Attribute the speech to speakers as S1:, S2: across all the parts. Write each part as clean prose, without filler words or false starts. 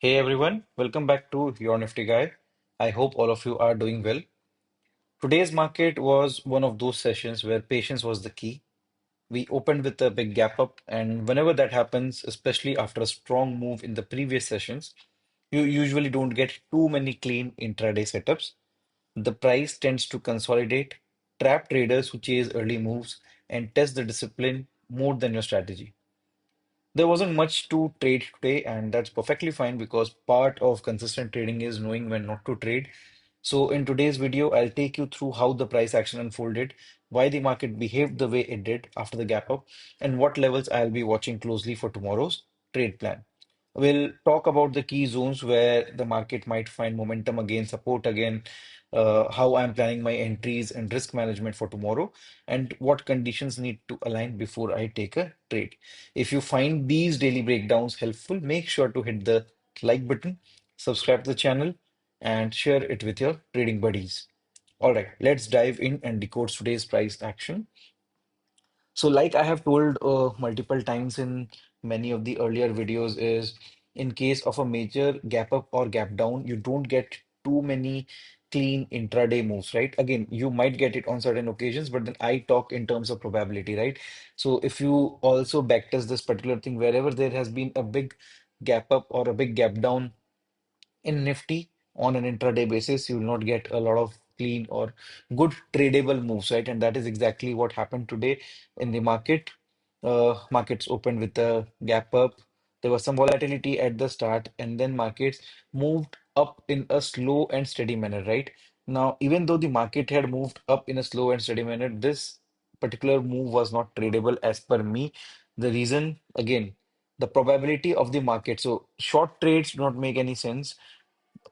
S1: Hey everyone, welcome back to Your Nifty Guy. I hope all of you are doing well. Today's market was one of those sessions where patience was the key. We opened with a big gap up, and whenever that happens, especially after a strong move in the previous sessions, you usually don't get too many clean intraday setups. The price tends to consolidate, trap traders who chase early moves, and test the discipline more than your strategy. There wasn't much to trade today, and that's perfectly fine because part of consistent trading is knowing when not to trade. So, in today's video, I'll take you through how the price action unfolded, why the market behaved the way it did after the gap up, and what levels I'll be watching closely for tomorrow's trade plan. We'll talk about the key zones where the market might find momentum again, support again, how I'm planning my entries and risk management for tomorrow, and what conditions need to align before I take a trade. If you find these daily breakdowns helpful, make sure to hit the like button, subscribe to the channel, and share it with your trading buddies. All right, let's dive in and decode today's price action. So, like I have told multiple times in many of the earlier videos, is in case of a major gap up or gap down, you don't get too many clean intraday moves, right? Again, you might get it on certain occasions, but then I talk in terms of probability, right? So, if you also backtest this particular thing, wherever there has been a big gap up or a big gap down in Nifty on an intraday basis, you will not get a lot of clean or good tradable moves, right? And that is exactly what happened today in the market. Markets opened with a gap up. There was some volatility at the start, and then markets moved up in a slow and steady manner, right? Now, even though the market had moved up in a slow and steady manner, this particular move was not tradable as per me. The reason, again, the probability of the market. So, short trades do not make any sense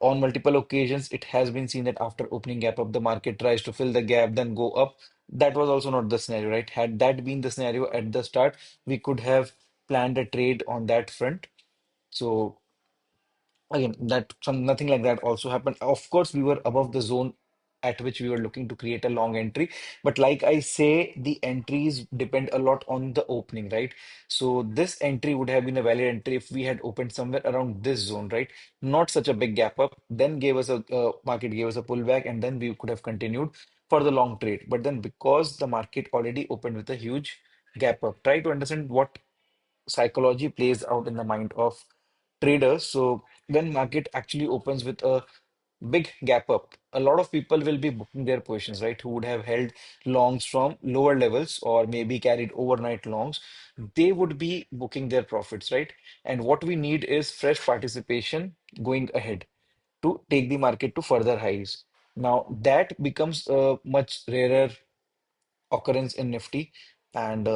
S1: on multiple occasions. It has been seen that after opening gap up, the market tries to fill the gap, then go up. That was also not the scenario, right? Had that been the scenario at the start, we could have planned a trade on that front. So again, that some nothing like that also happened. Of course, we were above the zone at which we were looking to create a long entry. But like I say, the entries depend a lot on the opening, right? So this entry would have been a valid entry if we had opened somewhere around this zone, right? Not such a big gap up. Then gave us a market gave us a pullback, and then we could have continued for the long trade. But then because the market already opened with a huge gap up, try to understand what psychology plays out in the mind of traders. So when market actually opens with a big gap up, a lot of people will be booking their positions, right? Who would have held longs from lower levels or maybe carried overnight longs. They would be booking their profits, right? And what we need is fresh participation going ahead to take the market to further highs. Now that becomes a much rarer occurrence in Nifty. And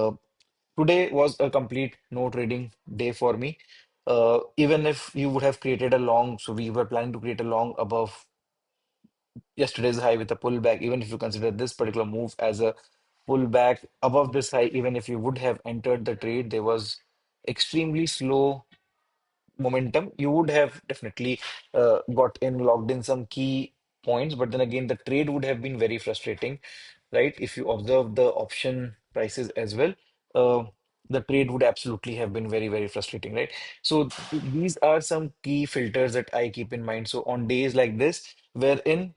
S1: today was a complete no trading day for me. Even if you would have created a long, so we were planning to create a long above yesterday's high with a pullback, even if you consider this particular move as a pullback above this high, even if you would have entered the trade, there was extremely slow momentum. You would have definitely got in, logged in some key points, but then again, the trade would have been very frustrating, right? If you observe the option prices as well, uh, the trade would absolutely have been very, very frustrating, right? So these are some key filters that I keep in mind. So on days like this, wherein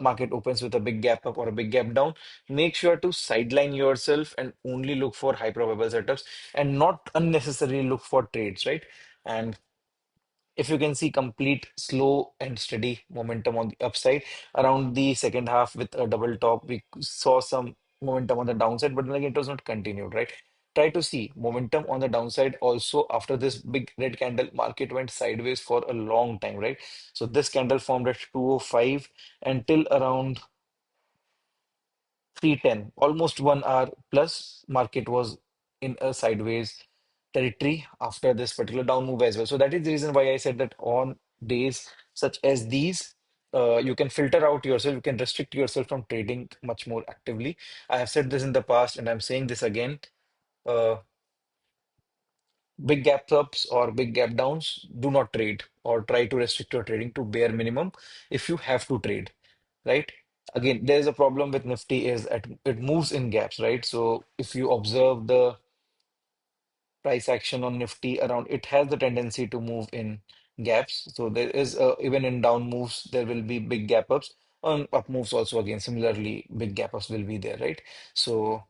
S1: market opens with a big gap up or a big gap down, make sure to sideline yourself and only look for high probable setups and not unnecessarily look for trades, right? And if you can see complete slow and steady momentum on the upside around the second half with a double top, we saw some momentum on the downside, but then again, it was not continued, right? Try to see momentum on the downside also after this big red candle. Market went sideways for a long time, right? So this candle formed at 205 until around 310, almost 1 hour plus, market was in a sideways territory after this particular down move as well. So that is the reason why I said that on days such as these, you can filter out yourself, you can restrict yourself from trading much more actively. I have said this in the past, and I'm saying this again. Uh, Big gap ups or big gap downs, do not trade or try to restrict your trading to bare minimum if you have to trade, right? Again, there's a problem with Nifty is that it moves in gaps, right? So if you observe the price action on Nifty around, it has the tendency to move in gaps. So there is even in down moves there will be big gap ups. On up moves also again similarly big gap ups will be there, right? So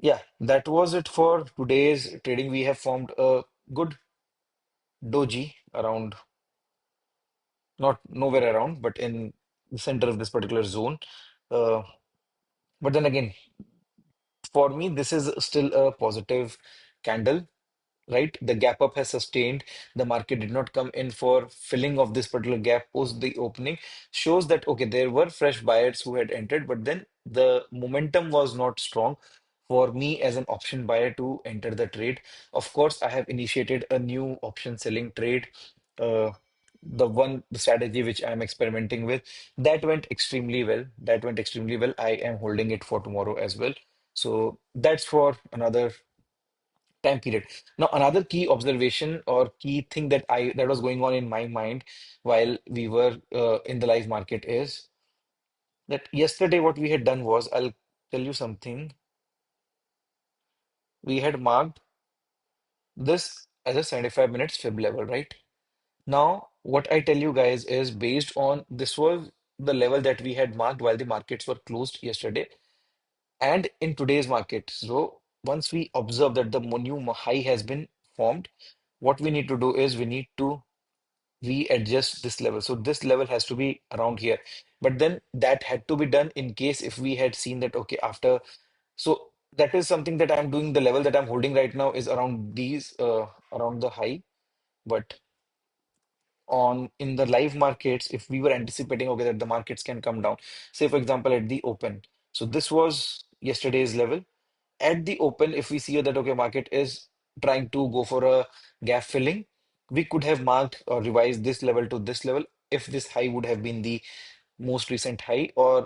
S1: yeah, that was it for today's trading. We have formed a good doji around, not nowhere around, but in the center of this particular zone. Uh, but then again, for me, this is still a positive candle, right? The gap up has sustained. The market did not come in for filling of this particular gap post the opening. Shows that, okay, there were fresh buyers who had entered, but then the momentum was not strong for me as an option buyer to enter the trade. Of course, I have initiated a new option selling trade. Uh, the strategy which I'm experimenting with, that went extremely well. That went extremely well. I am holding it for tomorrow as well. So that's for another time period. Now, another key observation or key thing that was going on in my mind while we were in the live market is that yesterday what we had done was, I'll tell you something. We had marked this as a 75 minutes fib level, right? Now, what I tell you guys is based on this was the level that we had marked while the markets were closed yesterday and in today's market. So once we observe that the new high has been formed, what we need to do is we need to readjust this level. So this level has to be around here. But then that had to be done in case if we had seen that, okay, after, so that is something that I'm doing. The level that I'm holding right now is around around the high. But on in the live markets, if we were anticipating, okay, that the markets can come down, say for example, at the open. So this was yesterday's level. At the open, if we see that, okay, market is trying to go for a gap filling, we could have marked or revised this level to this level if this high would have been the most recent high, or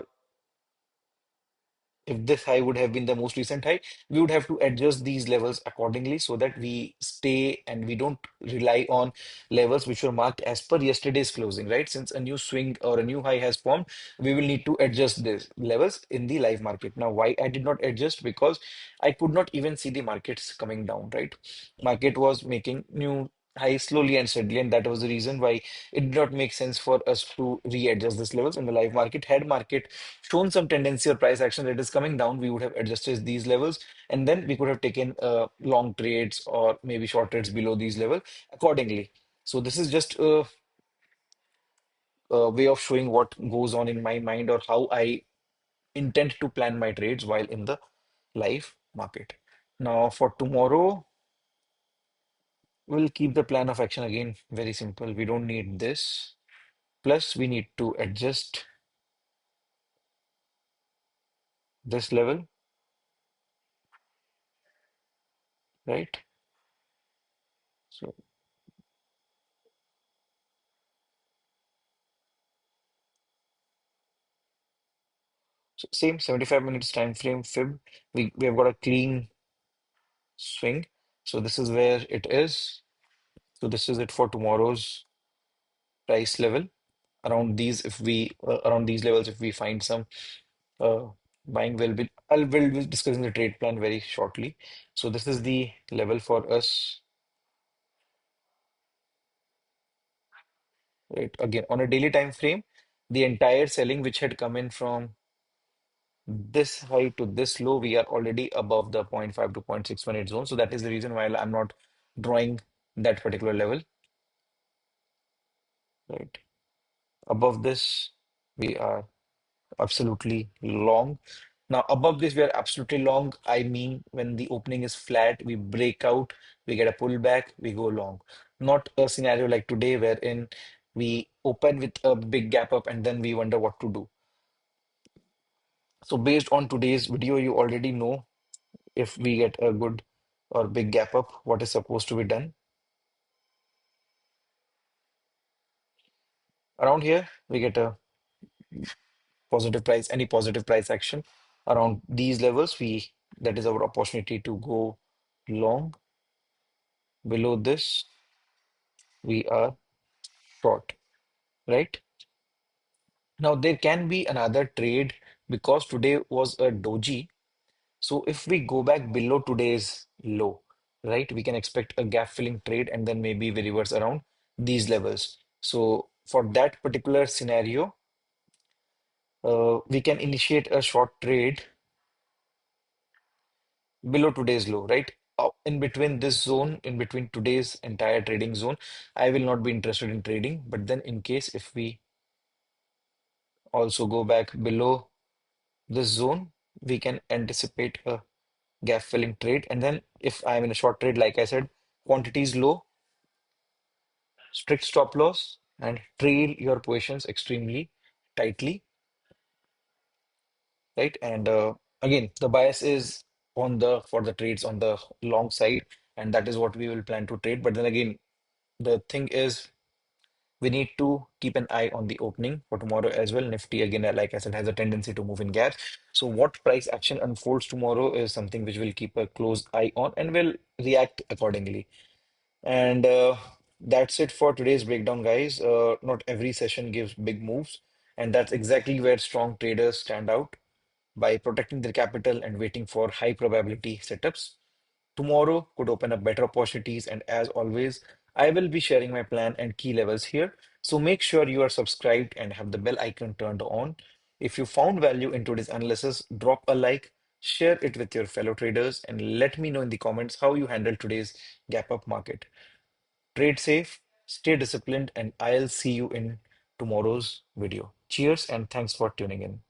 S1: if this high would have been the most recent high, we would have to adjust these levels accordingly so that we stay and we don't rely on levels which were marked as per yesterday's closing, right? Since a new swing or a new high has formed, we will need to adjust these levels in the live market. Now, why I did not adjust? Because I could not even see the markets coming down, right? Market was making new highs slowly and steadily, and that was the reason why it did not make sense for us to readjust these levels in the live market. Had market shown some tendency or price action that is coming down, we would have adjusted these levels and then we could have taken long trades or maybe short trades below these levels accordingly. So this is just a way of showing what goes on in my mind or how I intend to plan my trades while in the live market. Now for tomorrow, we'll keep the plan of action again very simple. We don't need this. Plus, we need to adjust this level, right? So So same 75 minutes time frame fib. We have got a clean swing. So this is where it is. So this is it for tomorrow's price level. Around these, if we around these levels, if we find some uh, buying, will be discussing the trade plan very shortly. So this is the level for us, right? Again, on a daily time frame, the entire selling which had come in from this high to this low, we are already above the zero point 0.5 to 0.618 zone. So that is the reason why I'm not drawing that particular level, right? Above this, we are absolutely long. Now, above this, we are absolutely long. I mean, when the opening is flat, we break out, we get a pullback, we go long. Not a scenario like today, wherein we open with a big gap up and then we wonder what to do. So, based on today's video, you already know if we get a good or big gap up, what is supposed to be done. Around here, we get a positive price, any positive price action around these levels, that is our opportunity to go long. Below this, we are short, right? Now there can be another trade because today was a doji. So if we go back below today's low, right? We can expect a gap filling trade and then maybe we reverse around these levels. So for that particular scenario, we can initiate a short trade below today's low, right? In between this zone, in between today's entire trading zone, I will not be interested in trading. But then, in case if we also go back below this zone, we can anticipate a gap filling trade. And then, if I'm in a short trade, like I said, quantity is low, strict stop loss, and trail your positions extremely tightly, right? And again, the bias is on the for the trades on the long side, and that is what we will plan to trade. But then again, the thing is, we need to keep an eye on the opening for tomorrow as well. Nifty, again, like I said, has a tendency to move in gaps. So, what price action unfolds tomorrow is something which we'll keep a close eye on and will react accordingly. And that's it for today's breakdown, guys. Not every session gives big moves, and that's exactly where strong traders stand out by protecting their capital and waiting for high probability setups. Tomorrow could open up better opportunities, and as always, I will be sharing my plan and key levels here. So make sure you are subscribed and have the bell icon turned on. If you found value in today's analysis, drop a like, share it with your fellow traders, and let me know in the comments how you handled today's gap up market. Trade safe, stay disciplined, and I'll see you in tomorrow's video. Cheers, and thanks for tuning in.